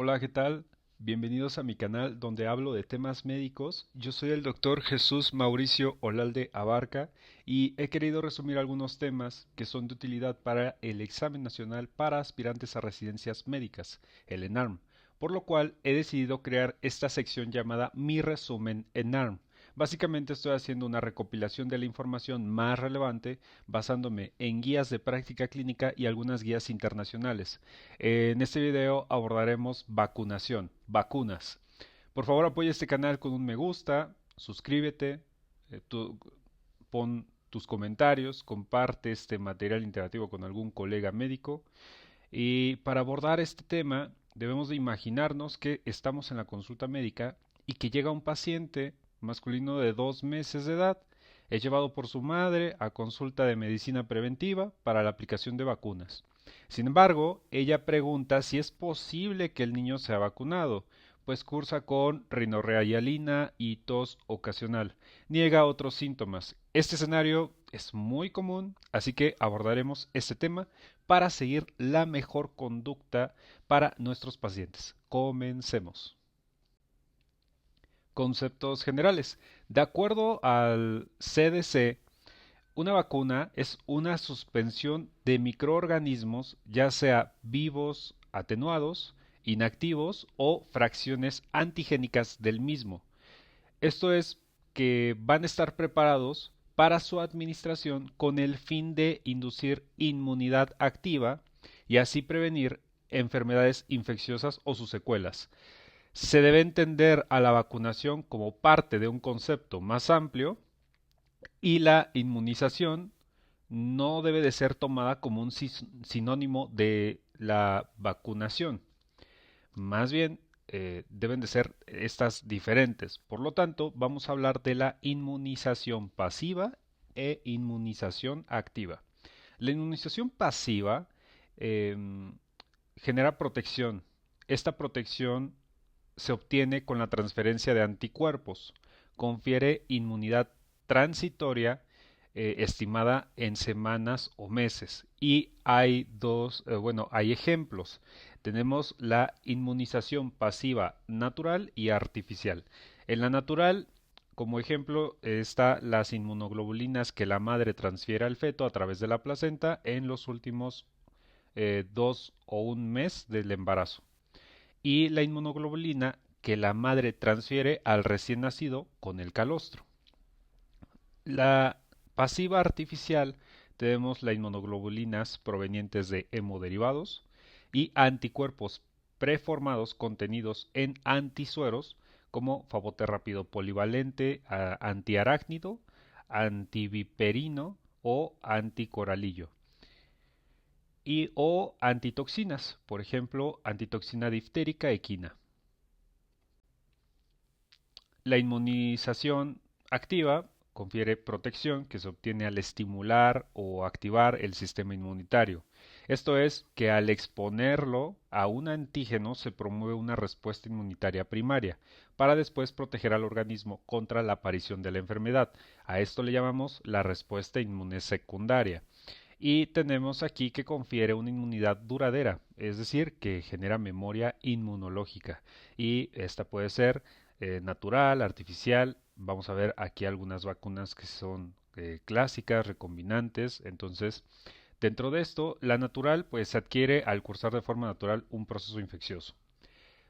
Hola, ¿qué tal? Bienvenidos a mi canal donde hablo de temas médicos. Yo soy el doctor Jesús Mauricio Olalde Abarca y he querido resumir algunos temas que son de utilidad para el examen nacional para aspirantes a residencias médicas, el ENARM, por lo cual he decidido crear esta sección llamada Mi resumen ENARM. Básicamente estoy haciendo una recopilación de la información más relevante basándome en guías de práctica clínica y algunas guías internacionales. En este video abordaremos vacunación, vacunas. Por favor apoya este canal con un me gusta, suscríbete, pon tus comentarios, comparte este material interactivo con algún colega médico. Y para abordar este tema debemos de imaginarnos que estamos en la consulta médica y que llega un paciente masculino de 2 meses de edad. Es llevado por su madre a consulta de medicina preventiva para la aplicación de vacunas. Sin embargo, ella pregunta si es posible que el niño sea vacunado, pues cursa con rinorrea hialina y tos ocasional. Niega otros síntomas. Este escenario es muy común, así que abordaremos este tema para seguir la mejor conducta para nuestros pacientes. Comencemos. Conceptos generales. De acuerdo al CDC, una vacuna es una suspensión de microorganismos, ya sea vivos, atenuados, inactivos o fracciones antigénicas del mismo. Esto es que van a estar preparados para su administración con el fin de inducir inmunidad activa y así prevenir enfermedades infecciosas o sus secuelas. Se debe entender a la vacunación como parte de un concepto más amplio y la inmunización no debe de ser tomada como un sinónimo de la vacunación. Más bien, deben de ser estas diferentes. Por lo tanto, vamos a hablar de la inmunización pasiva e inmunización activa. La inmunización pasiva eh, genera protección. Esta protección se obtiene con la transferencia de anticuerpos. Confiere inmunidad transitoria estimada en semanas o meses. Y hay hay ejemplos. Tenemos la inmunización pasiva natural y artificial. En la natural, como ejemplo, está las inmunoglobulinas que la madre transfiere al feto a través de la placenta en los últimos 2 o 1 mes del embarazo. Y la inmunoglobulina que la madre transfiere al recién nacido con el calostro. La pasiva artificial tenemos las inmunoglobulinas provenientes de hemoderivados y anticuerpos preformados contenidos en antisueros como faboterrápido polivalente, antiarácnido, antiviperino o anticoralillo. Y o antitoxinas, por ejemplo, antitoxina diftérica equina. La inmunización activa confiere protección que se obtiene al estimular o activar el sistema inmunitario. Esto es que al exponerlo a un antígeno se promueve una respuesta inmunitaria primaria para después proteger al organismo contra la aparición de la enfermedad. A esto le llamamos la respuesta inmune secundaria. Y tenemos aquí que confiere una inmunidad duradera, es decir, que genera memoria inmunológica. Y esta puede ser natural, artificial. Vamos a ver aquí algunas vacunas que son clásicas, recombinantes. Entonces, dentro de esto, la natural pues se adquiere al cursar de forma natural un proceso infeccioso.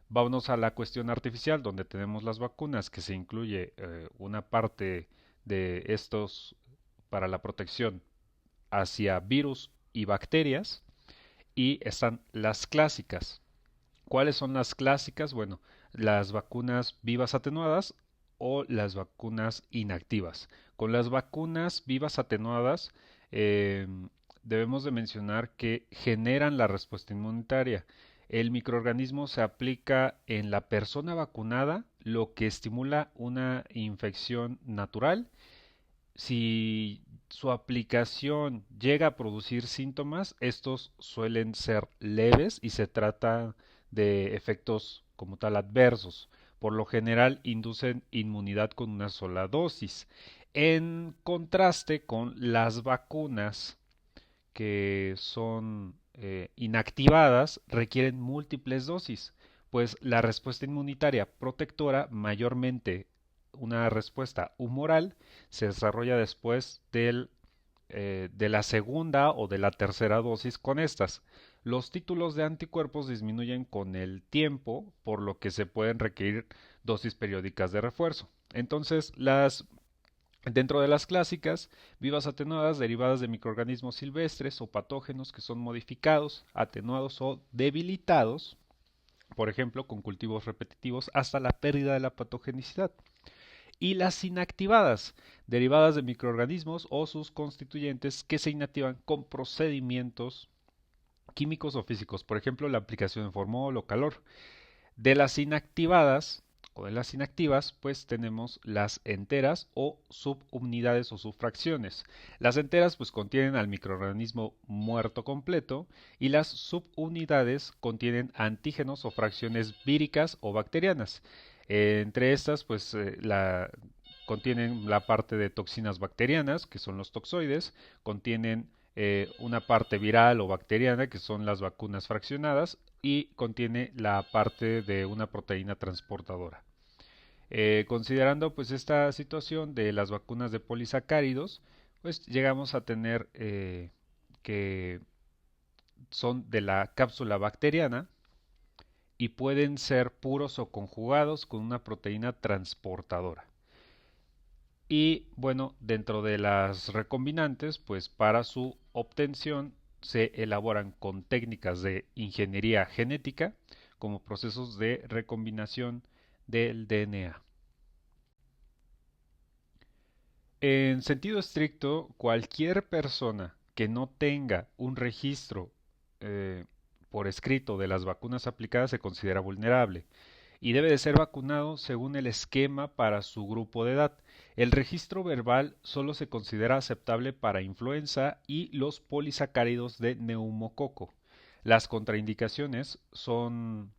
Vámonos a la cuestión artificial, donde tenemos las vacunas, que se incluye una parte de estos para la protección hacia virus y bacterias, y están las clásicas. ¿Cuáles son las clásicas? Bueno, las vacunas vivas atenuadas o las vacunas inactivas. Con las vacunas vivas atenuadas eh, debemos de mencionar que generan la respuesta inmunitaria. El microorganismo se aplica en la persona vacunada, lo que estimula una infección natural. Si su aplicación llega a producir síntomas, estos suelen ser leves y se trata de efectos como tal adversos. Por lo general inducen inmunidad con una sola dosis. En contraste con las vacunas que son inactivadas, requieren múltiples dosis. pues la respuesta inmunitaria protectora, mayormente una respuesta humoral, se desarrolla después de la segunda o de la tercera dosis con estas. Los títulos de anticuerpos disminuyen con el tiempo, por lo que se pueden requerir dosis periódicas de refuerzo. Entonces, dentro de las clásicas, vivas atenuadas derivadas de microorganismos silvestres o patógenos que son modificados, atenuados o debilitados, por ejemplo, con cultivos repetitivos hasta la pérdida de la patogenicidad. Y las inactivadas, derivadas de microorganismos o sus constituyentes que se inactivan con procedimientos químicos o físicos, por ejemplo, la aplicación de formol o calor. De las inactivadas o de las inactivas, pues tenemos las enteras o subunidades o subfracciones. Las enteras pues contienen al microorganismo muerto completo y las subunidades contienen antígenos o fracciones víricas o bacterianas. Entre estas pues contienen la parte de toxinas bacterianas, que son los toxoides, contienen una parte viral o bacteriana, que son las vacunas fraccionadas, y contiene la parte de una proteína transportadora. Considerando pues esta situación de las vacunas de polisacáridos, pues llegamos a tener que son de la cápsula bacteriana y pueden ser puros o conjugados con una proteína transportadora. Y bueno, dentro de las recombinantes, pues para su obtención se elaboran con técnicas de ingeniería genética como procesos de recombinación del DNA. En sentido estricto, cualquier persona que no tenga un registro eh, por escrito de las vacunas aplicadas se considera vulnerable y debe de ser vacunado según el esquema para su grupo de edad. El registro verbal solo se considera aceptable para influenza y los polisacáridos de neumococo. Las contraindicaciones son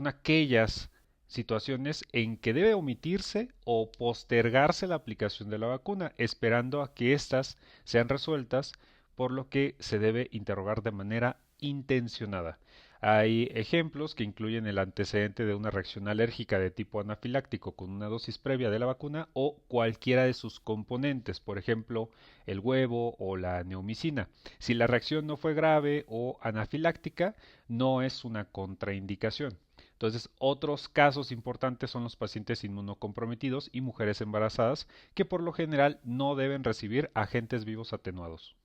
aquellas situaciones en que debe omitirse o postergarse la aplicación de la vacuna, esperando a que éstas sean resueltas, por lo que se debe interrogar de manera intencionada. Hay ejemplos que incluyen el antecedente de una reacción alérgica de tipo anafiláctico con una dosis previa de la vacuna o cualquiera de sus componentes, por ejemplo, el huevo o la neomicina. Si la reacción no fue grave o anafiláctica, no es una contraindicación. Entonces, otros casos importantes son los pacientes inmunocomprometidos y mujeres embarazadas que por lo general no deben recibir agentes vivos atenuados.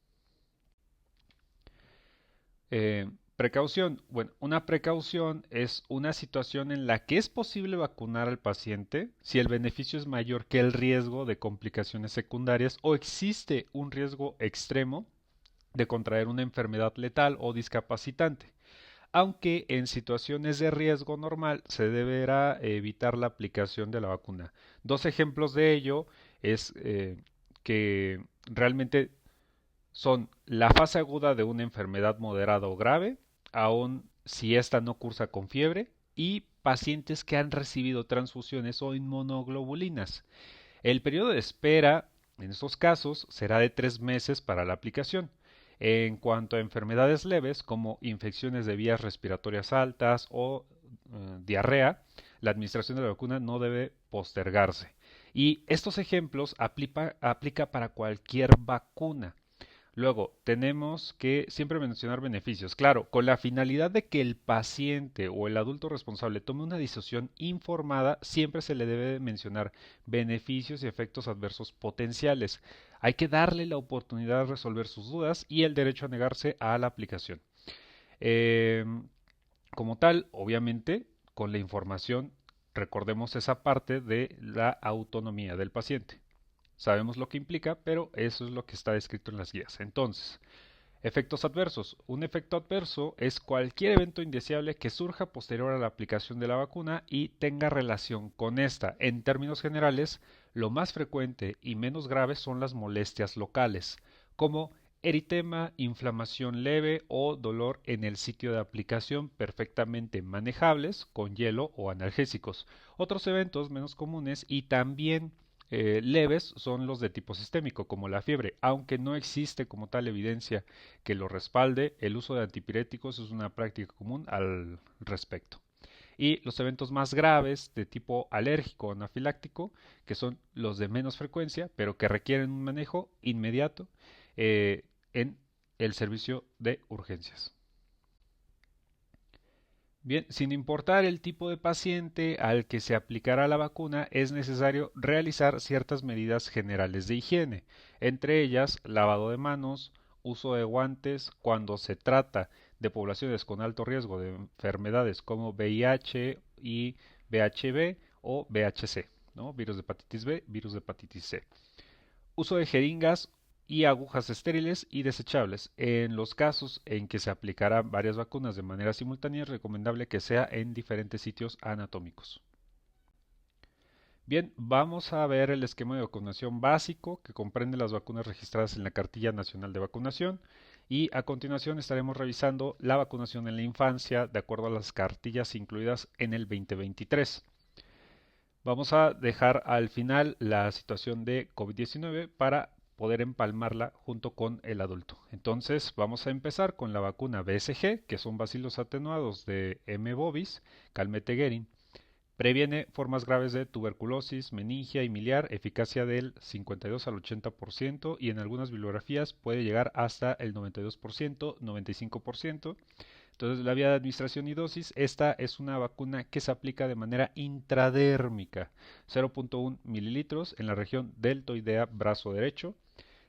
Precaución. Bueno, una precaución es una situación en la que es posible vacunar al paciente si el beneficio es mayor que el riesgo de complicaciones secundarias o existe un riesgo extremo de contraer una enfermedad letal o discapacitante, aunque en situaciones de riesgo normal se deberá evitar la aplicación de la vacuna. Dos ejemplos de ello es que realmente son la fase aguda de una enfermedad moderada o grave, aun si ésta no cursa con fiebre, y pacientes que han recibido transfusiones o inmunoglobulinas. El periodo de espera en estos casos será de 3 meses para la aplicación. En cuanto a enfermedades leves como infecciones de vías respiratorias altas o diarrea, la administración de la vacuna no debe postergarse. Y estos ejemplos aplica para cualquier vacuna. Luego, tenemos que siempre mencionar beneficios. Claro, con la finalidad de que el paciente o el adulto responsable tome una decisión informada, siempre se le debe mencionar beneficios y efectos adversos potenciales. Hay que darle la oportunidad de resolver sus dudas y el derecho a negarse a la aplicación. Eh, Como tal, obviamente, con la información, recordemos esa parte de la autonomía del paciente. Sabemos lo que implica, pero eso es lo que está descrito en las guías. Entonces, efectos adversos. Un efecto adverso es cualquier evento indeseable que surja posterior a la aplicación de la vacuna y tenga relación con esta. En términos generales, lo más frecuente y menos grave son las molestias locales, como eritema, inflamación leve o dolor en el sitio de aplicación perfectamente manejables con hielo o analgésicos. Otros eventos menos comunes y también leves son los de tipo sistémico, como la fiebre, aunque no existe como tal evidencia que lo respalde, el uso de antipiréticos es una práctica común al respecto. y los eventos más graves de tipo alérgico o anafiláctico, que son los de menos frecuencia, pero que requieren un manejo inmediato en el servicio de urgencias. Bien, sin importar el tipo de paciente al que se aplicará la vacuna, es necesario realizar ciertas medidas generales de higiene, entre ellas lavado de manos, uso de guantes cuando se trata de poblaciones con alto riesgo de enfermedades como VIH y VHB o VHC, ¿no? Virus de hepatitis B, virus de hepatitis C. Uso de jeringas y agujas estériles y desechables. En los casos en que se aplicarán varias vacunas de manera simultánea, es recomendable que sea en diferentes sitios anatómicos. Bien, vamos a ver el esquema de vacunación básico que comprende las vacunas registradas en la Cartilla Nacional de Vacunación y a continuación estaremos revisando la vacunación en la infancia de acuerdo a las cartillas incluidas en el 2023. Vamos a dejar al final la situación de COVID-19 para poder empalmarla junto con el adulto. Entonces vamos a empezar con la vacuna BCG, que son bacilos atenuados de M. bovis, Calmette-Guerin. Previene formas graves de tuberculosis, meningia y miliar, eficacia del 52 al 80% y en algunas bibliografías puede llegar hasta el 92%, 95%. Entonces, la vía de administración y dosis, esta es una vacuna que se aplica de manera intradérmica, 0.1 mililitros en la región deltoidea brazo derecho.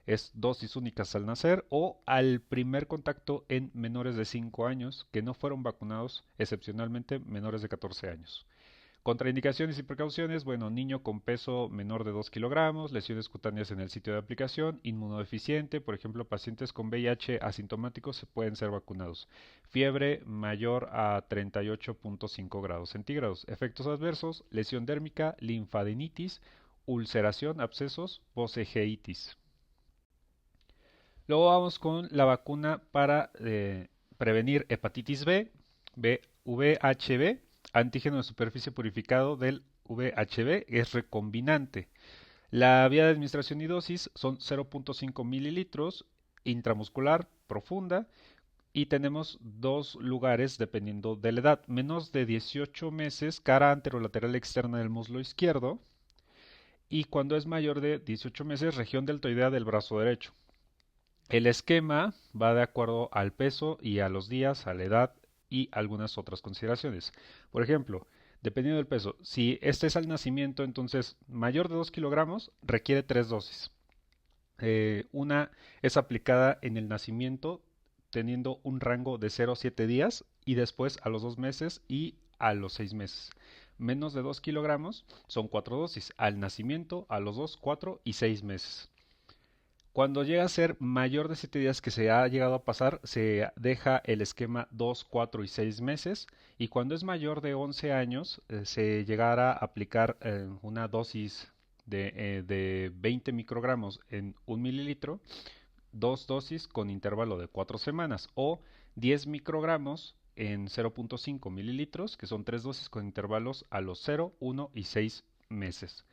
Es dosis únicas al nacer o al primer contacto en menores de 5 años que no fueron vacunados, excepcionalmente menores de 14 años. Contraindicaciones y precauciones, bueno, niño con peso menor de 2 kilogramos, lesiones cutáneas en el sitio de aplicación, inmunodeficiente, por ejemplo, pacientes con VIH asintomáticos se pueden ser vacunados. Fiebre mayor a 38.5 grados centígrados. Efectos adversos, lesión dérmica, linfadenitis, ulceración, abscesos, posegeitis. Luego vamos con la vacuna para prevenir hepatitis B, VHB, antígeno de superficie purificado del VHB, es recombinante. La vía de administración y dosis son 0.5 mililitros intramuscular profunda y tenemos dos lugares dependiendo de la edad. Menos de 18 meses, cara anterolateral externa del muslo izquierdo y cuando es mayor de 18 meses, región deltoidea del brazo derecho. El esquema va de acuerdo al peso y a los días, a la edad y algunas otras consideraciones. Por ejemplo, dependiendo del peso, si este es al nacimiento, entonces mayor de 2 kilogramos requiere 3 dosis. Una es aplicada en el nacimiento teniendo un rango de 0 a 7 días y después a los 2 meses y a los 6 meses. Menos de 2 kilogramos son 4 dosis al nacimiento, a los 2, 4 y 6 meses. Cuando llega a ser mayor de 7 días que se ha llegado a pasar, se deja el esquema 2, 4 y 6 meses. Y cuando es mayor de 11 años, se llegará a aplicar una dosis de 20 microgramos en 1 mililitro, dos dosis con intervalo de 4 semanas, o 10 microgramos en 0.5 mililitros, que son 3 dosis con intervalos a los 0, 1 y 6 meses.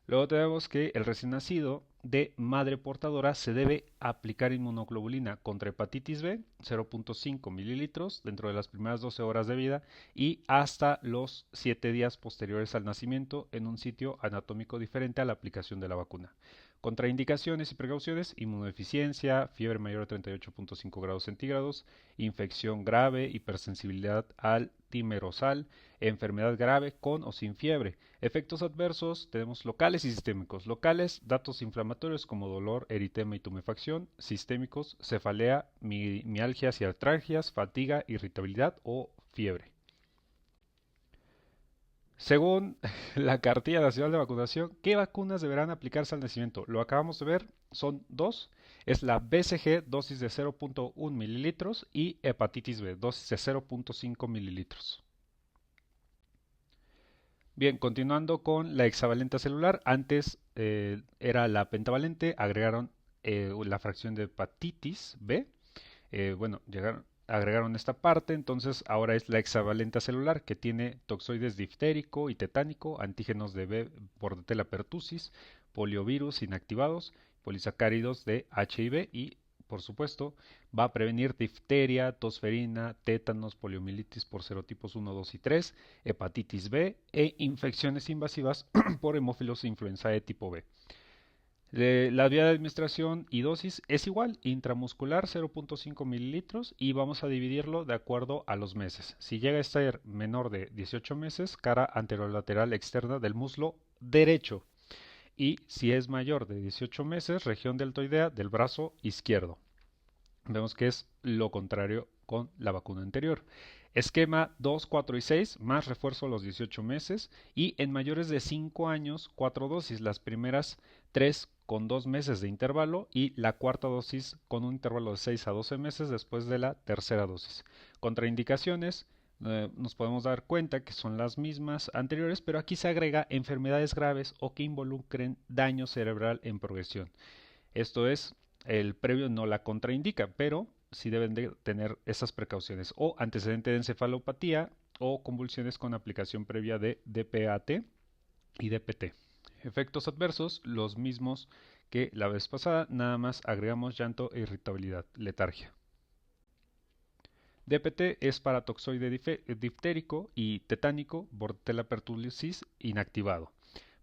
Luego tenemos que el recién nacido de madre portadora se debe aplicar inmunoglobulina contra hepatitis B, 0.5 mililitros dentro de las primeras 12 horas de vida y hasta los 7 días posteriores al nacimiento en un sitio anatómico diferente a la aplicación de la vacuna. Contraindicaciones y precauciones, inmunodeficiencia, fiebre mayor a 38.5 grados centígrados, infección grave, hipersensibilidad al timerosal, enfermedad grave con o sin fiebre. Efectos adversos tenemos locales y sistémicos. Locales, datos inflamatorios como dolor, eritema y tumefacción. Sistémicos, cefalea, mialgias y artralgias, fatiga, irritabilidad o fiebre. Según la Cartilla Nacional de Vacunación, ¿qué vacunas deberán aplicarse al nacimiento? Lo acabamos de ver, son dos. Es la BCG, dosis de 0.1 mililitros, y hepatitis B, dosis de 0.5 mililitros. Bien, continuando con la hexavalente celular, antes era la pentavalente, agregaron la fracción de hepatitis B. Bueno, agregaron esta parte, entonces ahora es la hexavalente celular que tiene toxoides diftérico y tetánico, antígenos de B por Bordetella pertussis, poliovirus inactivados, polisacáridos de HIV y, por supuesto, Va a prevenir difteria, tosferina, tétanos, poliomielitis por serotipos 1, 2 y 3, hepatitis B e infecciones invasivas por hemófilos influenzae tipo B. La vía de administración y dosis es igual, intramuscular 0.5 mililitros y vamos a dividirlo de acuerdo a los meses. Si llega a ser menor de 18 meses, cara anterolateral externa del muslo derecho. Y si es mayor de 18 meses, región deltoidea del brazo izquierdo. Vemos que es lo contrario con la vacuna anterior. Esquema 2, 4 y 6, más refuerzo a los 18 meses y en mayores de 5 años, 4 dosis, las primeras 3 con 2 meses de intervalo y la cuarta dosis con un intervalo de 6 a 12 meses después de la tercera dosis. Contraindicaciones, nos podemos dar cuenta que son las mismas anteriores, pero aquí se agrega enfermedades graves o que involucren daño cerebral en progresión. Esto es, el previo no la contraindica, pero sí deben de tener esas precauciones o antecedente de encefalopatía o convulsiones con aplicación previa de DPAT y DPT. Efectos adversos, los mismos que la vez pasada, nada más agregamos llanto e irritabilidad, letargia. DPT es para toxoide diftérico y tetánico, Bordetella pertussis inactivado.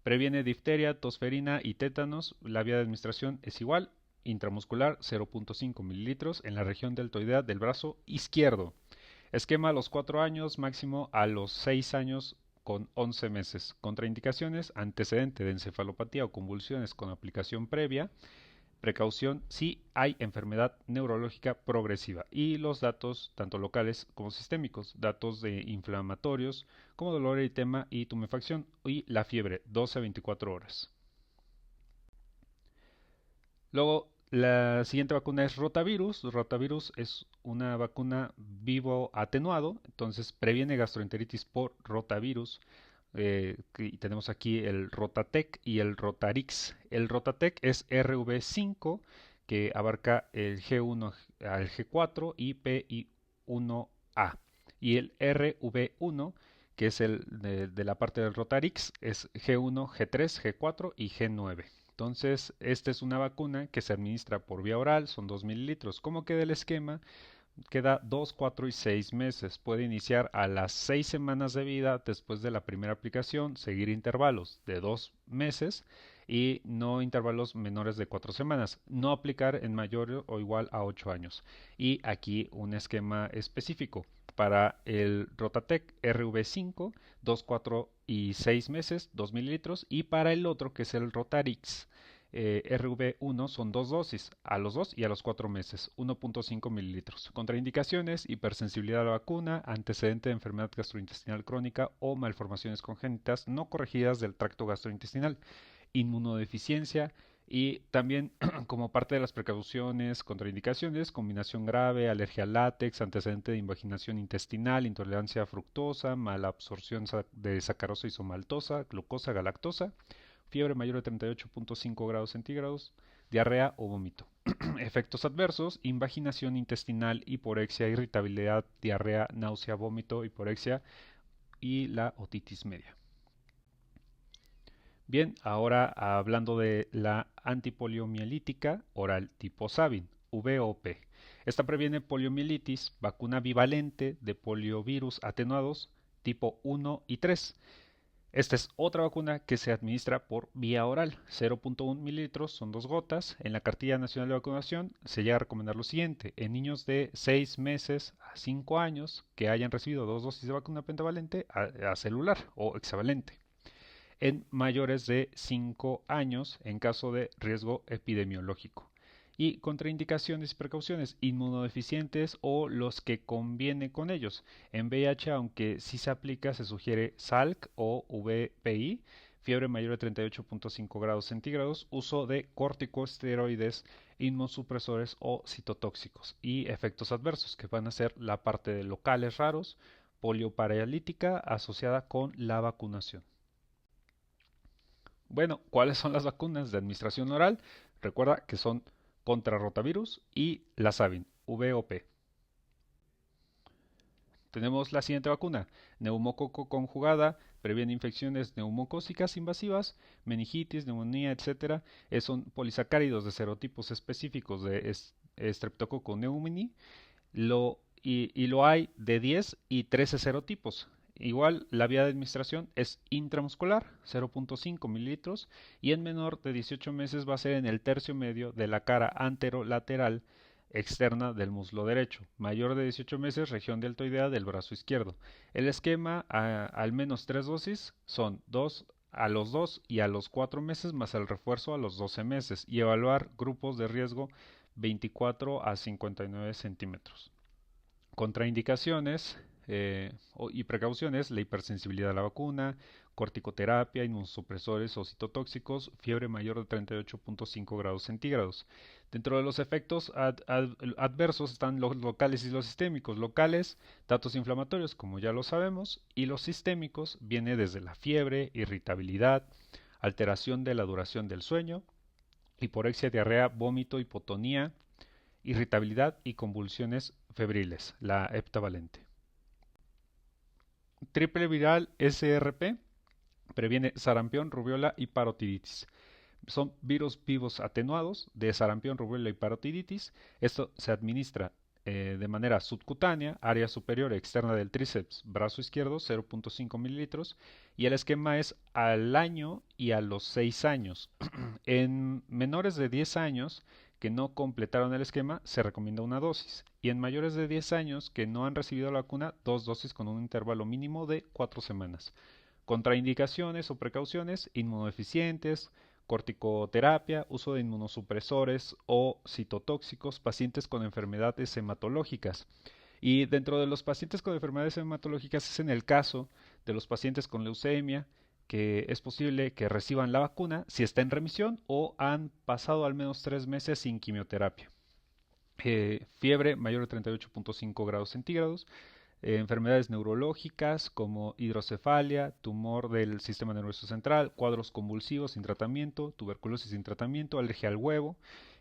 Previene difteria, tosferina y tétanos. La vía de administración es igual, intramuscular 0.5 mililitros en la región deltoidea del brazo izquierdo. Esquema a los 4 años, máximo a los 6 años con 11 meses. Contraindicaciones, antecedente de encefalopatía o convulsiones con aplicación previa. Precaución si hay enfermedad neurológica progresiva. Y los datos, tanto locales como sistémicos, datos de inflamatorios como dolor, eritema y tumefacción y la fiebre, 12 a 24 horas. Luego, la siguiente vacuna es rotavirus. Rotavirus es una vacuna vivo atenuado, entonces previene gastroenteritis por rotavirus. Y tenemos aquí el Rotatec y el Rotarix. El Rotatec es RV5 que abarca el G1 al G4 y PI1A. Y el RV1 que es el de la parte del Rotarix es G1, G3, G4 y G9. Entonces, esta es una vacuna que se administra por vía oral, son 2 mililitros. ¿Cómo queda el esquema? Queda 2, 4 y 6 meses. Puede iniciar a las 6 semanas de vida después de la primera aplicación, seguir intervalos de 2 meses y no intervalos menores de 4 semanas. No aplicar en mayor o igual a 8 años. Y aquí un esquema específico. Para el Rotatec RV5, 2, 4 y 6 meses, 2 mililitros. Y para el otro, que es el Rotarix, RV1 son 2 dosis, a los 2 y a los 4 meses, 1.5 mililitros. Contraindicaciones, hipersensibilidad a la vacuna, antecedente de enfermedad gastrointestinal crónica o malformaciones congénitas no corregidas del tracto gastrointestinal, inmunodeficiencia y también como parte de las precauciones, contraindicaciones, combinación grave, alergia al látex, antecedente de invaginación intestinal, intolerancia a fructosa, mala absorción de sacarosa isomaltosa, glucosa, galactosa, fiebre mayor de 38.5 grados centígrados, diarrea o vómito. Efectos adversos, invaginación intestinal, hiporexia, irritabilidad, diarrea, náusea, vómito, hiporexia y la otitis media. Bien, ahora hablando de la antipoliomielítica oral tipo Sabin, VOP. Esta previene poliomielitis, vacuna bivalente de poliovirus atenuados tipo 1 y 3. Esta es otra vacuna que se administra por vía oral, 0.1 mililitros, son 2 gotas. En la cartilla nacional de vacunación se llega a recomendar lo siguiente: en niños de 6 meses a 5 años que hayan recibido 2 dosis de vacuna pentavalente a celular o hexavalente. En mayores de 5 años en caso de riesgo epidemiológico. Y contraindicaciones y precauciones, inmunodeficientes o los que conviene con ellos. En VIH, aunque sí se aplica, se sugiere SALC o VPI, fiebre mayor de 38.5 grados centígrados, uso de corticosteroides, inmunosupresores o citotóxicos y efectos adversos que van a ser la parte de locales raros, polioparalítica asociada con la vacunación. Bueno, ¿cuáles son las vacunas de administración oral? Recuerda que son contra rotavirus y la Sabin, VOP. Tenemos la siguiente vacuna, neumococo conjugada, previene infecciones neumocócicas invasivas, meningitis, neumonía, etc. Son polisacáridos de serotipos específicos de Streptococcus pneumoniae, y lo hay de 10 y 13 serotipos. Igual la vía de administración es intramuscular, 0.5 mililitros, y en menor de 18 meses va a ser en el tercio medio de la cara anterolateral externa del muslo derecho. Mayor de 18 meses, región deltoidea del brazo izquierdo. El esquema, al menos 3 dosis, son 2 a los 2 y a los 4 meses más el refuerzo a los 12 meses, y evaluar grupos de riesgo 24 a 59 centímetros. Contraindicaciones y precauciones: la hipersensibilidad a la vacuna, corticoterapia, inmunosupresores o citotóxicos, fiebre mayor de 38.5 grados centígrados. Dentro de los efectos adversos están los locales y los sistémicos. Locales, datos inflamatorios, como ya lo sabemos, y los sistémicos viene desde la fiebre, irritabilidad, alteración de la duración del sueño, hiporexia, diarrea, vómito, hipotonía, irritabilidad y convulsiones febriles, la heptavalente. Triple viral SRP previene sarampión, rubiola y parotiditis. Son virus vivos atenuados de sarampión, rubiola y parotiditis. Esto se administra de manera subcutánea, área superior externa del tríceps, brazo izquierdo, 0.5 mililitros, y el esquema es al año y a los 6 años. En menores de 10 años que no completaron el esquema, se recomienda una dosis, y en mayores de 10 años que no han recibido la vacuna, 2 dosis con un intervalo mínimo de 4 semanas. Contraindicaciones o precauciones: inmunodeficientes, corticoterapia, uso de inmunosupresores o citotóxicos, pacientes con enfermedades hematológicas. Y dentro de los pacientes con enfermedades hematológicas es en el caso de los pacientes con leucemia, que es posible que reciban la vacuna si está en remisión o han pasado al menos 3 meses sin quimioterapia. Fiebre mayor de 38.5 grados centígrados, enfermedades neurológicas como hidrocefalia, tumor del sistema nervioso central, cuadros convulsivos sin tratamiento, tuberculosis sin tratamiento, alergia al huevo,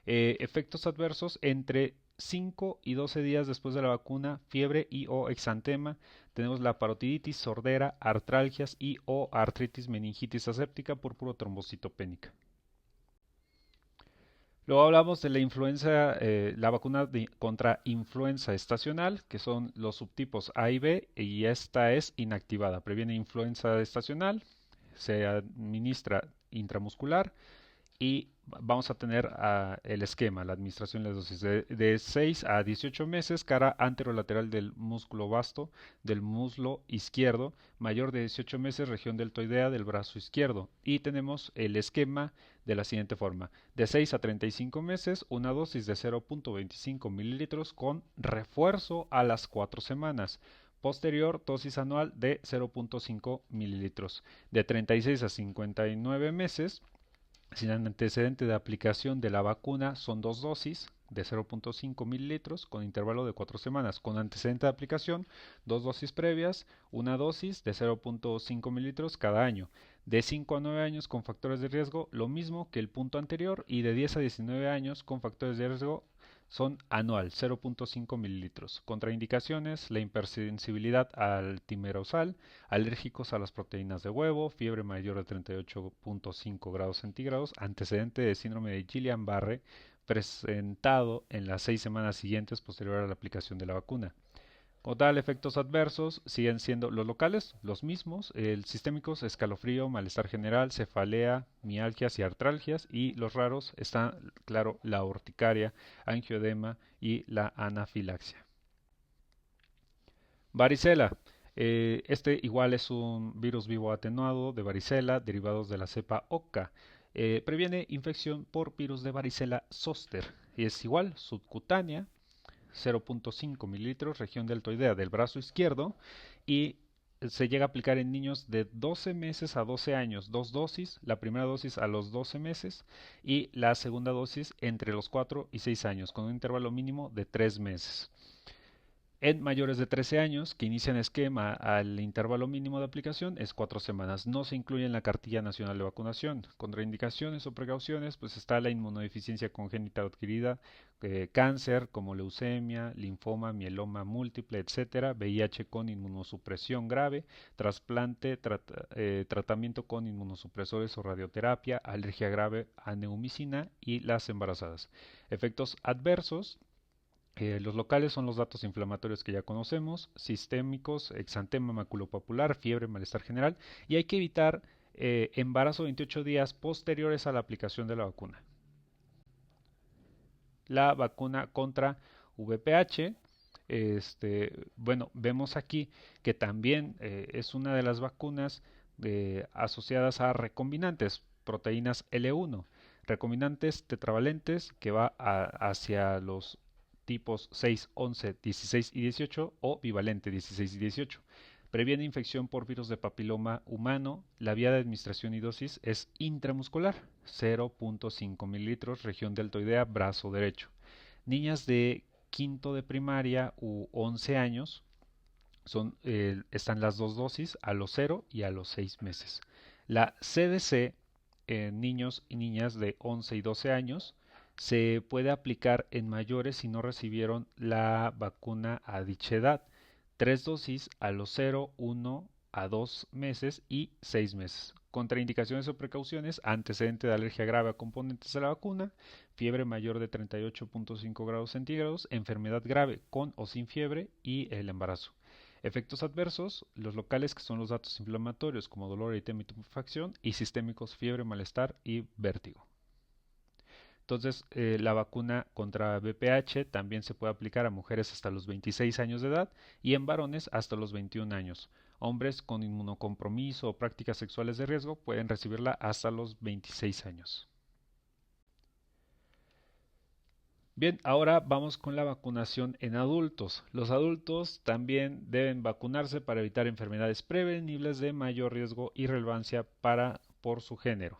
efectos adversos entre 5 y 12 días después de la vacuna, fiebre y o exantema. Tenemos la parotiditis, sordera, artralgias y o artritis meningitis aséptica, púrpura trombocitopénica. Luego hablamos de la influenza, la vacuna contra influenza estacional, que son los subtipos A y B, y esta es inactivada. Previene influenza estacional, se administra intramuscular, y vamos a tener el esquema, la administración de las dosis de 6 a 18 meses, cara anterolateral del músculo vasto del muslo izquierdo, mayor de 18 meses, región deltoidea del brazo izquierdo. Y tenemos el esquema de la siguiente forma: de 6 a 35 meses, una dosis de 0.25 mililitros con refuerzo a las 4 semanas. Posterior, dosis anual de 0.5 mililitros. De 36 a 59 meses, sin antecedente de aplicación de la vacuna, son 2 dosis de 0.5 mililitros con intervalo de 4 semanas. Con antecedente de aplicación, 2 dosis previas, una dosis de 0.5 mililitros cada año. De 5 a 9 años con factores de riesgo, lo mismo que el punto anterior, y de 10 a 19 años con factores de riesgo son anual, 0.5 mililitros. Contraindicaciones: la hipersensibilidad al timerosal, alérgicos a las proteínas de huevo, fiebre mayor de 38.5 grados centígrados, antecedente de síndrome de Guillain-Barré presentado en las 6 semanas siguientes posterior a la aplicación de la vacuna. Como tal, efectos adversos siguen siendo los locales, los mismos: el sistémicos, escalofrío, malestar general, cefalea, mialgias y artralgias, y los raros está, claro, la urticaria, angioedema y la anafilaxia. Varicela. Este igual es un virus vivo atenuado de varicela, derivados de la cepa Oca. Previene infección por virus de varicela zoster. Y es igual, subcutánea, 0.5 mililitros, región deltoidea del brazo izquierdo, y se llega a aplicar en niños de 12 meses a 12 años, 2 dosis, la primera dosis a los 12 meses y la segunda dosis entre los 4 y 6 años, con un intervalo mínimo de 3 meses. En mayores de 13 años que inician esquema al intervalo mínimo de aplicación es 4 semanas. No se incluye en la cartilla nacional de vacunación. Contraindicaciones o precauciones, pues está la inmunodeficiencia congénita o adquirida, cáncer como leucemia, linfoma, mieloma múltiple, etcétera, VIH con inmunosupresión grave, trasplante, tratamiento con inmunosupresores o radioterapia, alergia grave a neumicina y las embarazadas. Efectos adversos. Los locales son los datos inflamatorios que ya conocemos, sistémicos, exantema maculopapular, fiebre, malestar general, y hay que evitar embarazo 28 días posteriores a la aplicación de la vacuna. La vacuna contra VPH, bueno, vemos aquí que también es una de las vacunas asociadas a recombinantes, proteínas L1, recombinantes tetravalentes que va hacia los tipos 6, 11, 16 y 18 o bivalente 16 y 18. Previene infección por virus de papiloma humano. La vía de administración y dosis es intramuscular, 0.5 mililitros, región deltoidea, brazo derecho. Niñas de quinto de primaria u 11 años están las dos dosis, a los 0 y a los 6 meses. La CDC en niños y niñas de 11 y 12 años se puede aplicar en mayores si no recibieron la vacuna a dicha edad. 3 dosis a los 0, 1 a 2 meses y 6 meses. Contraindicaciones o precauciones, antecedente de alergia grave a componentes de la vacuna, fiebre mayor de 38.5 grados centígrados, enfermedad grave con o sin fiebre y el embarazo. Efectos adversos, los locales que son los datos inflamatorios como dolor, eritema y tumefacción, y sistémicos, fiebre, malestar y vértigo. Entonces, la vacuna contra VPH también se puede aplicar a mujeres hasta los 26 años de edad y en varones hasta los 21 años. Hombres con inmunocompromiso o prácticas sexuales de riesgo pueden recibirla hasta los 26 años. Bien, ahora vamos con la vacunación en adultos. Los adultos también deben vacunarse para evitar enfermedades prevenibles de mayor riesgo y relevancia por su género,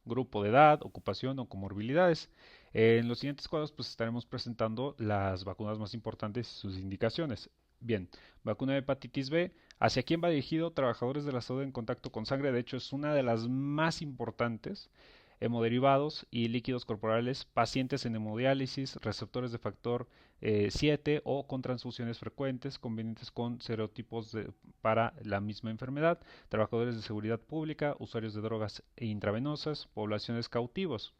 grupo de edad, ocupación o comorbilidades. En los siguientes cuadros pues estaremos presentando las vacunas más importantes y sus indicaciones. Bien, vacuna de hepatitis B. ¿Hacia quién va dirigido? Trabajadores de la salud en contacto con sangre. De hecho, es una de las más importantes. Hemoderivados y líquidos corporales, pacientes en hemodiálisis, receptores de factor 7 o con transfusiones frecuentes convenientes con serotipos para la misma enfermedad, trabajadores de seguridad pública, usuarios de drogas intravenosas, poblaciones cautivos.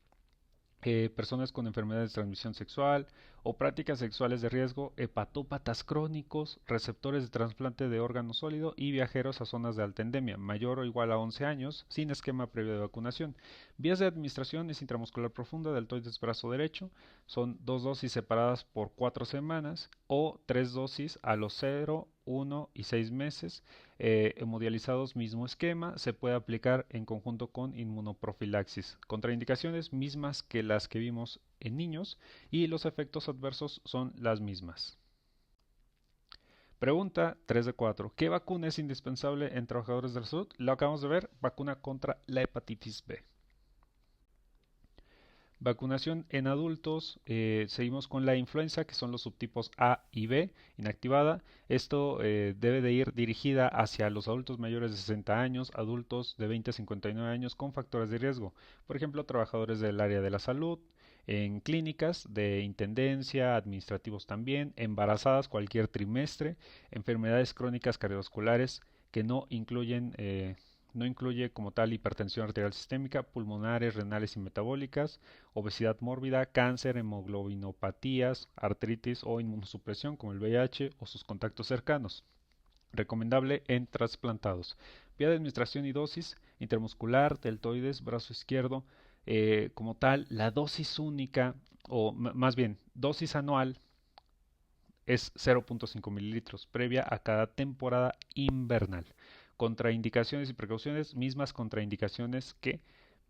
Personas con enfermedades de transmisión sexual o prácticas sexuales de riesgo, hepatópatas crónicos, receptores de trasplante de órgano sólido y viajeros a zonas de alta endemia, mayor o igual a 11 años, sin esquema previo de vacunación. Vías de administración es intramuscular profunda, deltoides brazo derecho, son 2 dosis separadas por 4 semanas o 3 dosis a los 0, 1 y 6 meses, hemodializados mismo esquema, se puede aplicar en conjunto con inmunoprofilaxis. Contraindicaciones mismas que las que vimos en niños y los efectos adversos son las mismas. Pregunta 3 de 4. ¿Qué vacuna es indispensable en trabajadores de la salud? Lo acabamos de ver, vacuna contra la hepatitis B. Vacunación en adultos, seguimos con la influenza, que son los subtipos A y B, inactivada. Esto debe de ir dirigida hacia los adultos mayores de 60 años, adultos de 20 a 59 años con factores de riesgo. Por ejemplo, trabajadores del área de la salud, en clínicas de intendencia, administrativos también, embarazadas cualquier trimestre, enfermedades crónicas cardiovasculares que no incluye como tal hipertensión arterial sistémica, pulmonares, renales y metabólicas, obesidad mórbida, cáncer, hemoglobinopatías, artritis o inmunosupresión como el VIH o sus contactos cercanos. Recomendable en trasplantados. Vía de administración y dosis intermuscular, deltoides, brazo izquierdo. Como tal, la dosis única, o más bien, dosis anual es 0.5 mililitros, previa a cada temporada invernal. Contraindicaciones y precauciones, mismas contraindicaciones que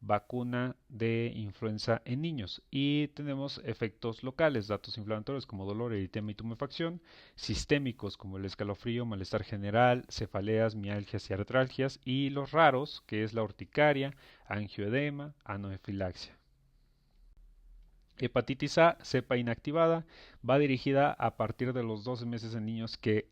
vacuna de influenza en niños. Y tenemos efectos locales, datos inflamatorios como dolor, eritema y tumefacción, sistémicos como el escalofrío, malestar general, cefaleas, mialgias y artralgias, y los raros, que es la urticaria, angioedema, anafilaxia. Hepatitis A, cepa inactivada, va dirigida a partir de los 12 meses en niños que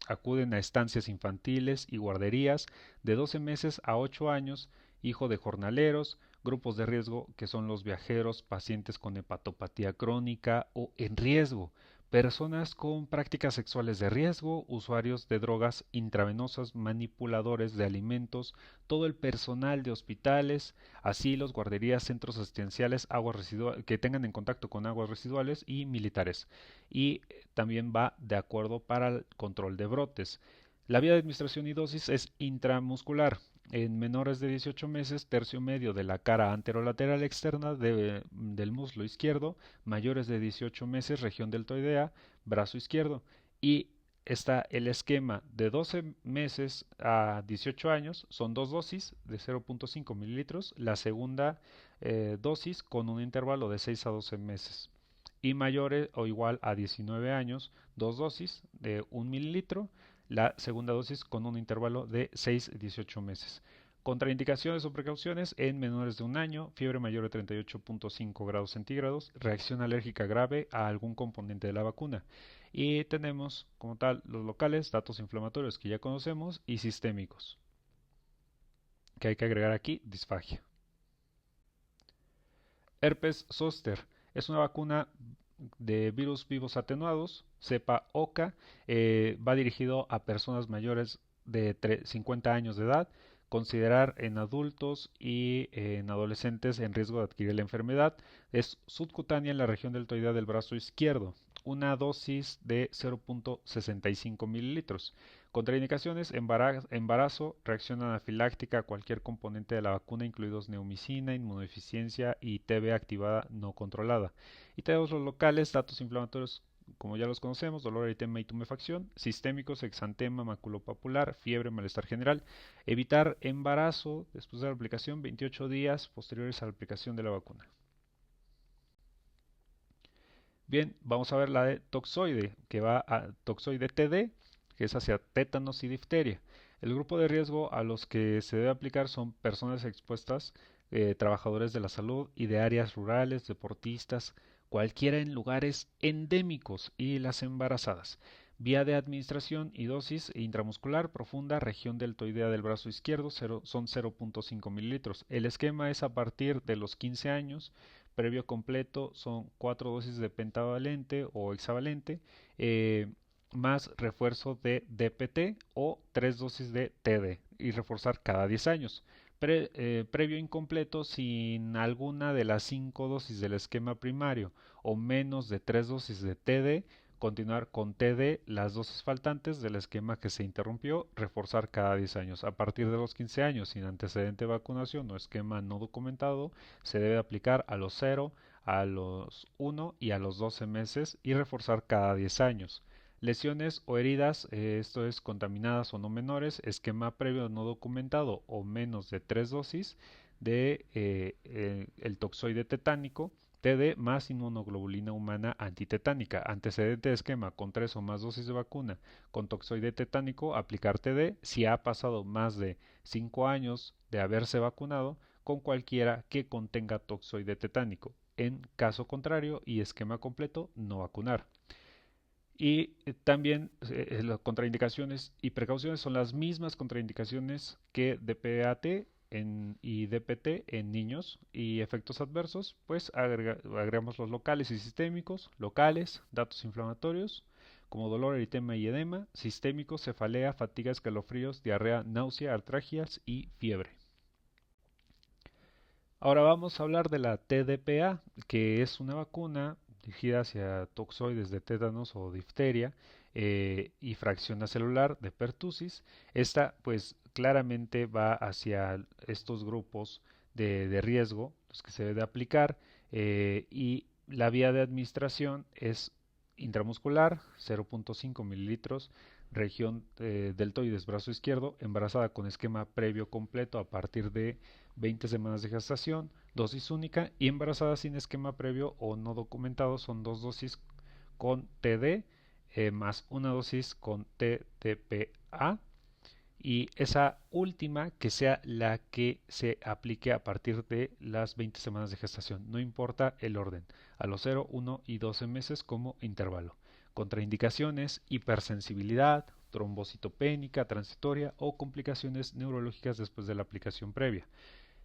acuden a estancias infantiles y guarderías, de 12 meses a 8 años, hijo de jornaleros, grupos de riesgo que son los viajeros, pacientes con hepatopatía crónica o en riesgo, personas con prácticas sexuales de riesgo, usuarios de drogas intravenosas, manipuladores de alimentos, todo el personal de hospitales, asilos, guarderías, centros asistenciales, aguas residuales, que tengan en contacto con aguas residuales y militares. Y también va de acuerdo para el control de brotes. La vía de administración y dosis es intramuscular. En menores de 18 meses, tercio medio de la cara anterolateral externa del muslo izquierdo, mayores de 18 meses, región deltoidea, brazo izquierdo. Y está el esquema de 12 meses a 18 años, son dos dosis de 0.5 mililitros, la segunda dosis con un intervalo de 6 a 12 meses. Y mayores o igual a 19 años, dos dosis de 1 mililitro, la segunda dosis con un intervalo de 6 a 18 meses. Contraindicaciones o precauciones en menores de un año, fiebre mayor de 38.5 grados centígrados, reacción alérgica grave a algún componente de la vacuna. Y tenemos como tal los locales, datos inflamatorios que ya conocemos y sistémicos, que hay que agregar aquí, disfagia. Herpes zóster es una vacuna de virus vivos atenuados, cepa OCA, va dirigido a personas mayores de 50 años de edad, considerar en adultos y en adolescentes en riesgo de adquirir la enfermedad. Es subcutánea en la región deltoidea del brazo izquierdo, una dosis de 0.65 mililitros. Contraindicaciones, embarazo, reacción anafiláctica a cualquier componente de la vacuna, incluidos neumicina, inmunodeficiencia y TB activada no controlada. Y tenemos los locales, datos inflamatorios como ya los conocemos, dolor, eritema y tumefacción, sistémicos, exantema, maculopapular, fiebre, malestar general. Evitar embarazo después de la aplicación 28 días posteriores a la aplicación de la vacuna. Bien, vamos a ver la de toxoide, que va a toxoide TD, que es hacia tétanos y difteria. El grupo de riesgo a los que se debe aplicar son personas expuestas, trabajadores de la salud y de áreas rurales, deportistas, cualquiera en lugares endémicos y las embarazadas. Vía de administración y dosis intramuscular profunda, región deltoidea del brazo izquierdo, son 0.5 mililitros. El esquema es a partir de los 15 años. Previo completo son 4 dosis de pentavalente o hexavalente, más refuerzo de DPT o 3 dosis de TD y reforzar cada 10 años. Previo incompleto sin alguna de las 5 dosis del esquema primario o menos de 3 dosis de TD, continuar con TD las dosis faltantes del esquema que se interrumpió, reforzar cada 10 años. A partir de los 15 años sin antecedente de vacunación o esquema no documentado, se debe aplicar a los 0, a los 1 y a los 12 meses y reforzar cada 10 años. Lesiones o heridas, esto es contaminadas o no menores, esquema previo no documentado o menos de 3 dosis de el toxoide tetánico, TD más inmunoglobulina humana antitetánica. Antecedente de esquema con 3 o más dosis de vacuna con toxoide tetánico, aplicar TD si ha pasado más de 5 años de haberse vacunado con cualquiera que contenga toxoide tetánico. En caso contrario y esquema completo, no vacunar. Y también las contraindicaciones y precauciones son las mismas contraindicaciones que DPAT y DPT en niños y efectos adversos, pues agregamos los locales y sistémicos, locales, datos inflamatorios, como dolor, eritema y edema, sistémicos, cefalea, fatiga, escalofríos, diarrea, náusea, artragias y fiebre. Ahora vamos a hablar de la TDPA, que es una vacuna dirigida hacia toxoides de tétanos o difteria y fracción celular de pertussis. Esta pues claramente va hacia estos grupos de riesgo, los que se debe de aplicar, y la vía de administración es intramuscular, 0.5 mililitros, región deltoides, brazo izquierdo, embarazada con esquema previo completo a partir de 20 semanas de gestación, dosis única, y embarazada sin esquema previo o no documentado son dos dosis con TD más una dosis con TTPA y esa última que sea la que se aplique a partir de las 20 semanas de gestación, no importa el orden, a los 0, 1 y 12 meses como intervalo. Contraindicaciones: hipersensibilidad, trombocitopénica transitoria o complicaciones neurológicas después de la aplicación previa.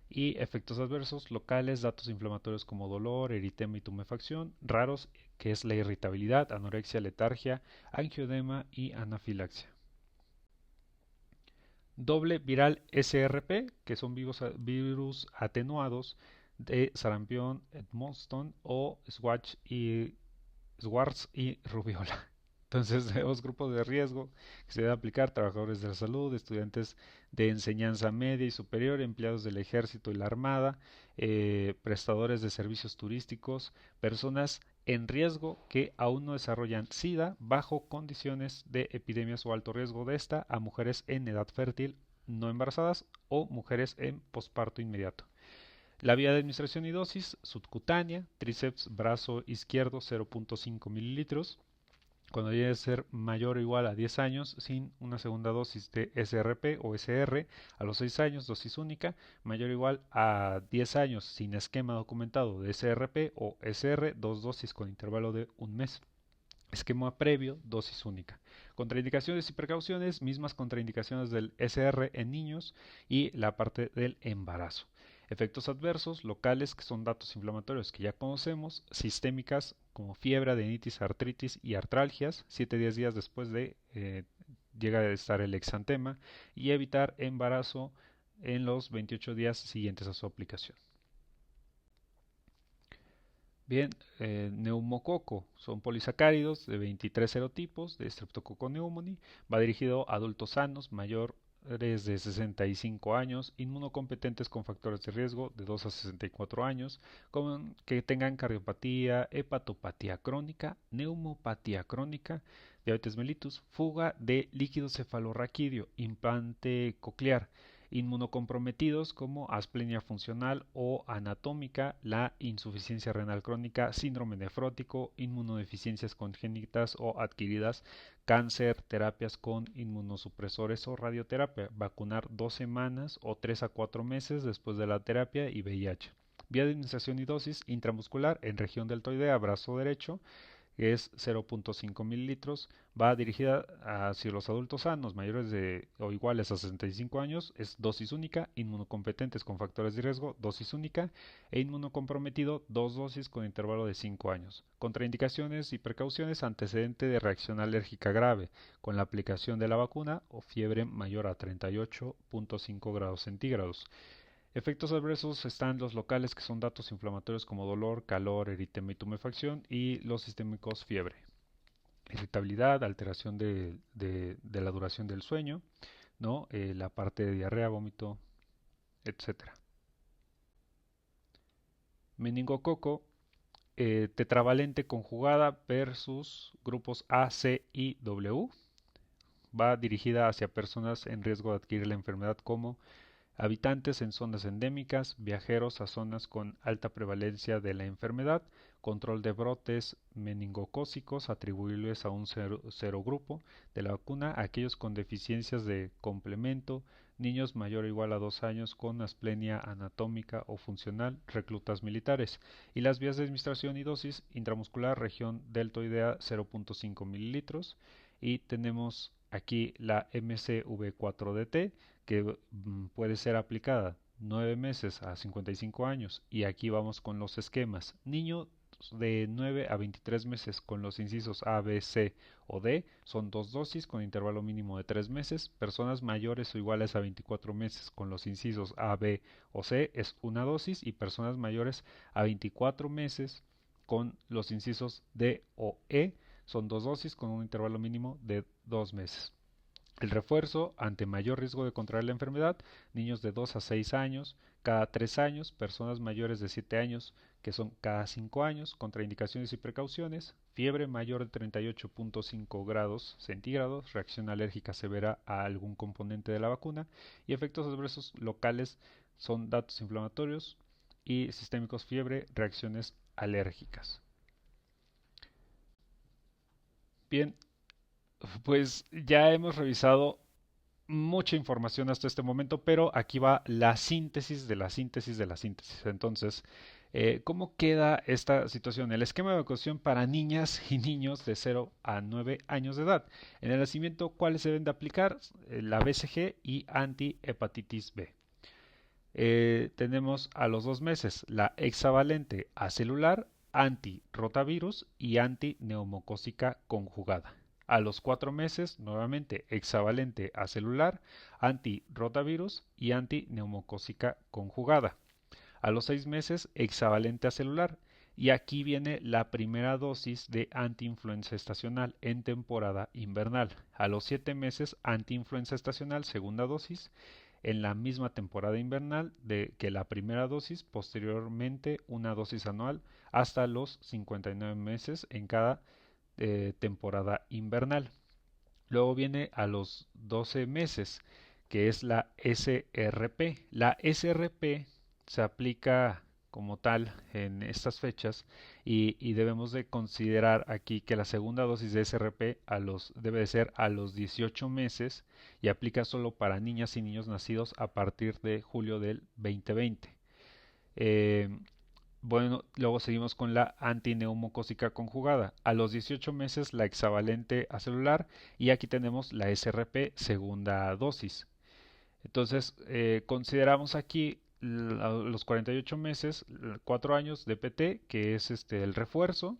Y efectos adversos locales: datos inflamatorios como dolor, eritema y tumefacción, raros, que es la irritabilidad, anorexia, letargia, angioedema y anafilaxia. Doble viral SRP, que son virus atenuados de sarampión, Edmonston o Schwartz y rubiola. Entonces tenemos grupos de riesgo que se debe aplicar: trabajadores de la salud, estudiantes de enseñanza media y superior, empleados del ejército y la armada, prestadores de servicios turísticos, personas en riesgo que aún no desarrollan SIDA bajo condiciones de epidemias o alto riesgo de esta, a mujeres en edad fértil no embarazadas o mujeres en posparto inmediato. La vía de administración y dosis: subcutánea, tríceps brazo izquierdo 0.5 mililitros, cuando llegue a ser mayor o igual a 10 años, sin una segunda dosis de SRP o SR; a los 6 años, dosis única; mayor o igual a 10 años, sin esquema documentado de SRP o SR, dos dosis con intervalo de un mes. Esquema previo, dosis única. Contraindicaciones y precauciones: mismas contraindicaciones del SR en niños y la parte del embarazo. Efectos adversos locales, que son datos inflamatorios que ya conocemos: sistémicas como fiebre, adenitis, artritis y artralgias, 7-10 días después de llega a estar el exantema, y evitar embarazo en los 28 días siguientes a su aplicación. Bien, neumococo son polisacáridos de 23 serotipos de Streptococcus pneumoniae. Va dirigido a adultos sanos mayores de 65 años, inmunocompetentes con factores de riesgo de 2 a 64 años, que tengan cardiopatía, hepatopatía crónica, neumopatía crónica, diabetes mellitus, fuga de líquido cefalorraquídeo, implante coclear, inmunocomprometidos como asplenia funcional o anatómica, la insuficiencia renal crónica, síndrome nefrótico, inmunodeficiencias congénitas o adquiridas, cáncer, terapias con inmunosupresores o radioterapia, vacunar 2 semanas o 3 a 4 meses después de la terapia, y VIH. Vía de administración y dosis: intramuscular en región deltoidea, brazo derecho, que es 0.5 mililitros. Va dirigida hacia los adultos sanos mayores de o iguales a 65 años. Es dosis única. Inmunocompetentes con factores de riesgo, dosis única. E inmunocomprometido, dos dosis con intervalo de 5 años. Contraindicaciones y precauciones: antecedente de reacción alérgica grave con la aplicación de la vacuna o fiebre mayor a 38.5 grados centígrados. Efectos adversos: están los locales, que son datos inflamatorios como dolor, calor, eritema y tumefacción, y los sistémicos: fiebre, irritabilidad, alteración de la duración del sueño, ¿no? La parte de diarrea, vómito, etcétera. Meningococo tetravalente conjugada versus grupos A, C y W. Va dirigida hacia personas en riesgo de adquirir la enfermedad como habitantes en zonas endémicas, viajeros a zonas con alta prevalencia de la enfermedad, control de brotes meningocócicos atribuibles a un serogrupo de la vacuna, aquellos con deficiencias de complemento, niños mayor o igual a 2 años con asplenia anatómica o funcional, reclutas militares. Y las vías de administración y dosis: intramuscular, región deltoidea 0.5 mililitros. Y tenemos aquí la MCV4DT, que puede ser aplicada 9 meses a 55 años. Y aquí vamos con los esquemas: niño de 9 a 23 meses con los incisos A, B, C o D, son 2 dosis con intervalo mínimo de 3 meses. Personas mayores o iguales a 24 meses con los incisos A, B o C es una dosis, y personas mayores a 24 meses con los incisos D o E son 2 dosis con un intervalo mínimo de 2 meses. El refuerzo: ante mayor riesgo de contraer la enfermedad, niños de 2 a 6 años cada 3 años, personas mayores de 7 años, que son cada 5 años. Contraindicaciones y precauciones: fiebre mayor de 38.5 grados centígrados, reacción alérgica severa a algún componente de la vacuna, y efectos adversos locales son datos inflamatorios y sistémicos: fiebre, reacciones alérgicas. Bien, pues ya hemos revisado mucha información hasta este momento, pero aquí va la síntesis de la síntesis de la síntesis. Entonces, ¿cómo queda esta situación? El esquema de vacunación para niñas y niños de 0 a 9 años de edad. En el nacimiento, ¿cuáles se deben de aplicar? La BCG y antihepatitis B. Tenemos a los 2 meses la hexavalente acelular, antirrotavirus y antineumocócica conjugada. A los 4 meses, nuevamente hexavalente acelular, antirrotavirus y antineumocócica conjugada. A los 6 meses, hexavalente acelular. Y aquí viene la primera dosis de antiinfluenza estacional en temporada invernal. A los 7 meses, antiinfluenza estacional, segunda dosis en la misma temporada invernal de que la primera dosis, posteriormente una dosis anual hasta los 59 meses en cada temporada invernal. Luego viene a los 12 meses, que es la SRP. La SRP se aplica como tal en estas fechas y debemos de considerar aquí que la segunda dosis de SRP debe de ser a los 18 meses y aplica solo para niñas y niños nacidos a partir de julio del 2020. Eh, bueno, luego seguimos con la antineumocócica conjugada. A los 18 meses la hexavalente acelular y aquí tenemos la SRP segunda dosis. Entonces, consideramos aquí los 48 meses, 4 años de PT, que es el refuerzo,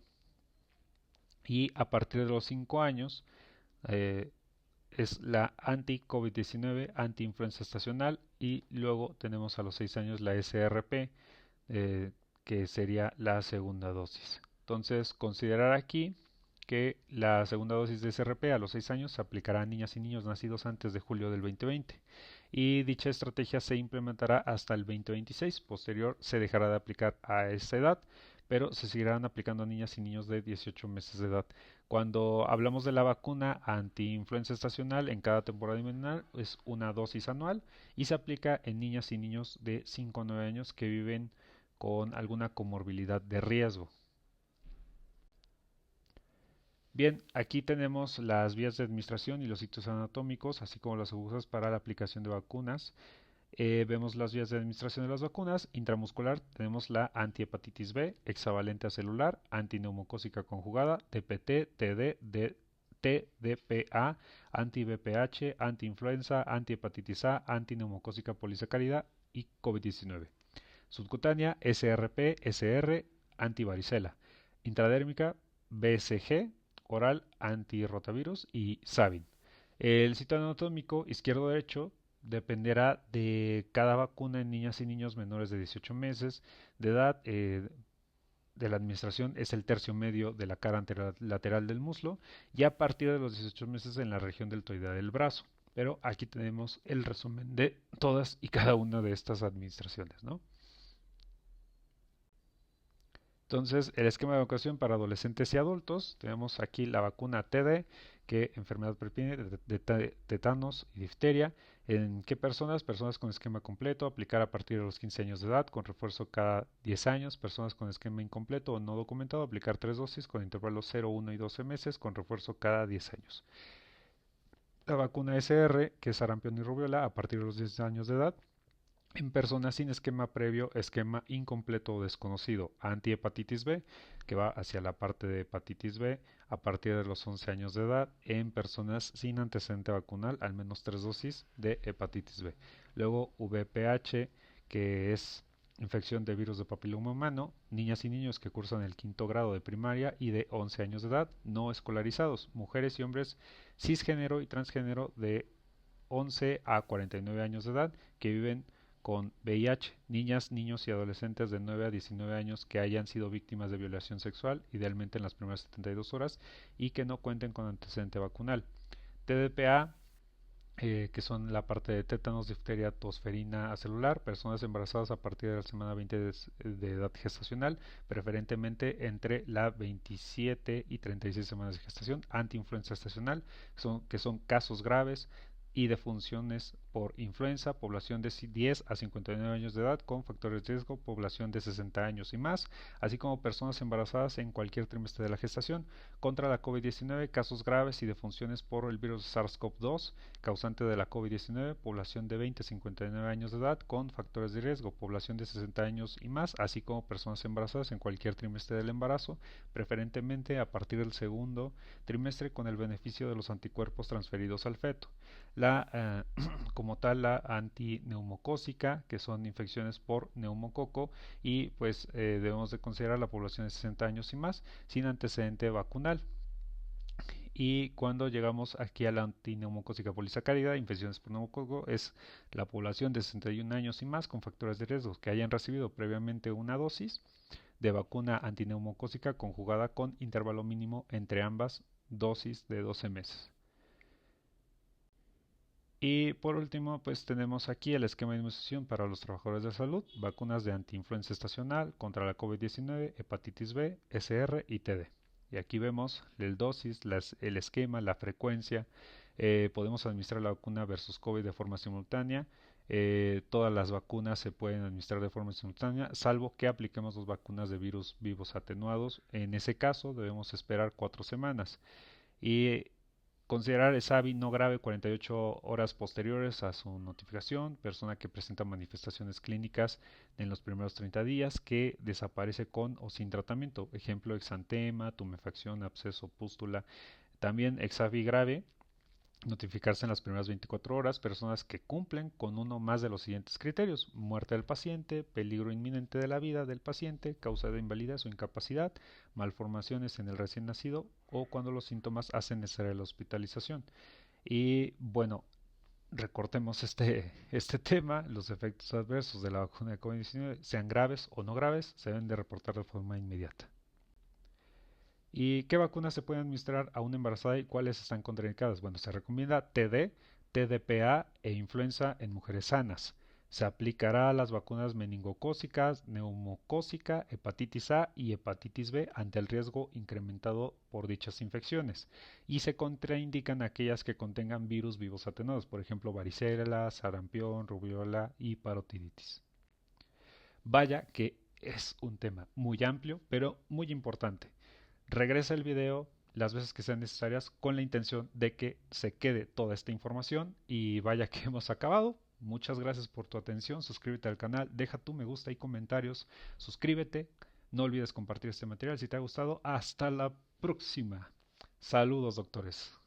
y a partir de los 5 años eh, es la anti-COVID-19, anti-influenza estacional, y luego tenemos a los 6 años la SRP, que sería la segunda dosis. Entonces, considerar aquí que la segunda dosis de SRP a los 6 años se aplicará a niñas y niños nacidos antes de julio del 2020 y dicha estrategia se implementará hasta el 2026. Posterior se dejará de aplicar a esta edad, pero se seguirán aplicando a niñas y niños de 18 meses de edad. Cuando hablamos de la vacuna anti-influenza estacional en cada temporada invernal es una dosis anual y se aplica en niñas y niños de 5 a 9 años que viven con alguna comorbilidad de riesgo. Bien, aquí tenemos las vías de administración y los sitios anatómicos, así como las agujas para la aplicación de vacunas. Vemos las vías de administración de las vacunas. Intramuscular tenemos la antihepatitis B, hexavalente a celular, antineumocócica conjugada, TPT, TD, TDPA, anti-VPH, anti-influenza, antihepatitis A, antineumocócica polisacárida y COVID-19. Subcutánea, SRP, SR, antivaricela. Intradérmica, BCG, oral, antirrotavirus y Sabin. El sitio anatómico izquierdo-derecho dependerá de cada vacuna en niñas y niños menores de 18 meses de edad. De la administración es el tercio medio de la cara lateral del muslo y a partir de los 18 meses en la región deltoidea del brazo. Pero aquí tenemos el resumen de todas y cada una de estas administraciones, ¿no? Entonces, el esquema de vacunación para adolescentes y adultos, tenemos aquí la vacuna TD, que enfermedad prevenible de tétanos y difteria. ¿En qué personas? Personas con esquema completo, aplicar a partir de los 15 años de edad, con refuerzo cada 10 años. Personas con esquema incompleto o no documentado, aplicar 3 dosis con intervalos 0, 1 y 12 meses, con refuerzo cada 10 años. La vacuna SR, que es sarampión y rubiola, a partir de los 10 años de edad, en personas sin esquema previo, esquema incompleto o desconocido, antihepatitis B, que va hacia la parte de hepatitis B a partir de los 11 años de edad, en personas sin antecedente vacunal, al menos 3 dosis de hepatitis B. Luego VPH, que es infección de virus de papiloma humano, niñas y niños que cursan el quinto grado de primaria y de 11 años de edad, no escolarizados, mujeres y hombres cisgénero y transgénero de 11 a 49 años de edad que viven con VIH, niñas, niños y adolescentes de 9 a 19 años que hayan sido víctimas de violación sexual, idealmente en las primeras 72 horas, y que no cuenten con antecedente vacunal. TDPA, que son la parte de tétanos, difteria, tosferina acelular, personas embarazadas a partir de la semana 20 de edad gestacional, preferentemente entre la 27 y 36 semanas de gestación, antiinfluenza estacional, que son casos graves y defunciones por influenza, población de 10 a 59 años de edad con factores de riesgo, población de 60 años y más, así como personas embarazadas en cualquier trimestre de la gestación. Contra la COVID-19, casos graves y defunciones por el virus SARS-CoV-2, causante de la COVID-19, población de 20 a 59 años de edad con factores de riesgo, población de 60 años y más, así como personas embarazadas en cualquier trimestre del embarazo, preferentemente a partir del segundo trimestre con el beneficio de los anticuerpos transferidos al feto. Como tal la antineumocócica, que son infecciones por neumococo, y pues debemos de considerar la población de 60 años y más sin antecedente vacunal. Y cuando llegamos aquí a la antineumocócica polisacárida, infecciones por neumococo, es la población de 61 años y más con factores de riesgo que hayan recibido previamente una dosis de vacuna antineumocócica conjugada con intervalo mínimo entre ambas dosis de 12 meses. Y por último, pues tenemos aquí el esquema de inmunización para los trabajadores de salud, vacunas de antiinfluenza estacional contra la COVID-19, hepatitis B, SR y TD. Y aquí vemos el dosis, el esquema, la frecuencia. Podemos administrar la vacuna versus COVID de forma simultánea. Todas las vacunas se pueden administrar de forma simultánea, salvo que apliquemos dos vacunas de virus vivos atenuados. En ese caso, debemos esperar 4 semanas. Y considerar el SAVI no grave 48 horas posteriores a su notificación, persona que presenta manifestaciones clínicas en los primeros 30 días, que desaparece con o sin tratamiento, ejemplo exantema, tumefacción, absceso, pústula. También exavi grave, notificarse en las primeras 24 horas, personas que cumplen con uno más de los siguientes criterios: muerte del paciente, peligro inminente de la vida del paciente, causa de invalidez o incapacidad, malformaciones en el recién nacido o cuando los síntomas hacen necesaria la hospitalización. Y bueno, recortemos este tema: los efectos adversos de la vacuna de COVID-19, sean graves o no graves, se deben de reportar de forma inmediata. ¿Y qué vacunas se pueden administrar a una embarazada y cuáles están contraindicadas? Bueno, se recomienda TD, TDPA e influenza en mujeres sanas. Se aplicará a las vacunas meningocócicas, neumocócica, hepatitis A y hepatitis B ante el riesgo incrementado por dichas infecciones. Y se contraindican aquellas que contengan virus vivos atenuados, por ejemplo, varicela, sarampión, rubiola y parotiditis. Vaya que es un tema muy amplio, pero muy importante. Regresa el video las veces que sean necesarias con la intención de que se quede toda esta información. Y vaya que hemos acabado. Muchas gracias por tu atención. Suscríbete al canal, deja tu me gusta y comentarios. Suscríbete. No olvides compartir este material si te ha gustado. Hasta la próxima. Saludos, doctores.